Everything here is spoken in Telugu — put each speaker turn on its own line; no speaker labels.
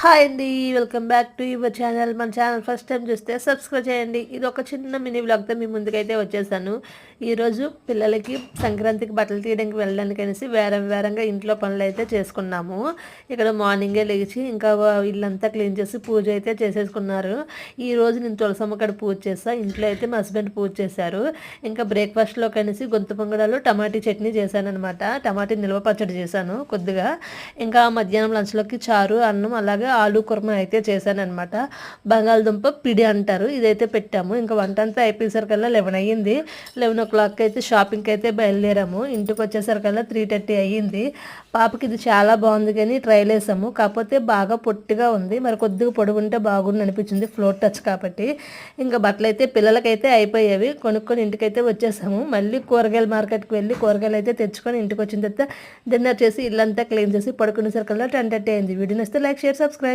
హాయ్ అండి, welcome back to your channel. మన ఛానల్ ఫస్ట్ టైం చూస్తే సబ్స్క్రైబ్ చేయండి. ఇది ఒక చిన్న మినీ వ్లాగ్తో మీ ముందుకైతే వచ్చేసాను. ఈరోజు పిల్లలకి సంక్రాంతికి బట్టలు తీయడానికి వెళ్ళడానికి అనేసి వేరంగా ఇంట్లో పనులు అయితే చేసుకున్నాము. ఇక్కడ మార్నింగే లేచి ఇంకా ఇల్లంతా క్లీన్ చేసి పూజ అయితే చేసేసుకున్నారు. ఈరోజు నేను తులసమ్మ కాడ పూజ చేస్తాను. ఇంట్లో అయితే మా హస్బెండ్ పూజ చేశారు. ఇంకా బ్రేక్ఫాస్ట్లో కనేసి గొంతు పొంగడాలు టమాటీ చట్నీ చేశాను అనమాట. టమాటీ నిల్వ పచ్చడి చేశాను కొద్దిగా. ఇంకా మధ్యాహ్నం లంచ్లోకి చారు, అన్నం, అలాగే ఆలు కుర్మా అయితే చేశానమాట. బంగాళదుంప పిడి అంటారు, ఇదైతే పెట్టాము. ఇంకా వంట అంతా అయిపోయేసరికల్లా 11 అయ్యింది. 11 అయితే షాపింగ్కి అయితే బయలుదేరాము. ఇంటికి వచ్చేసరికల్లా 3:30 అయ్యింది. పాపకి ఇది చాలా బాగుంది కానీ ట్రైల్ వేసాము, కాకపోతే బాగా పొట్టిగా ఉంది. మరి కొద్దిగా పొడుగు ఉంటే బాగుంది అనిపించింది, ఫ్లోర్ టచ్ కాబట్టి. ఇంకా బట్టలు అయితే పిల్లలకైతే అయిపోయేవి, కొనుక్కొని ఇంటికైతే వచ్చేసాము. మళ్ళీ కూరగాయల మార్కెట్కి వెళ్ళి కూరగాయలు అయితే తెచ్చుకొని ఇంటికి వచ్చిన తర్వాత డిన్నర్ చేసి ఇల్లంతా క్లీన్ చేసి పడుకునేసరికల్లా 10:30 అయింది. వీడియో నచ్చితే లైక్, షేర్, సబ్స్క్రైబ్.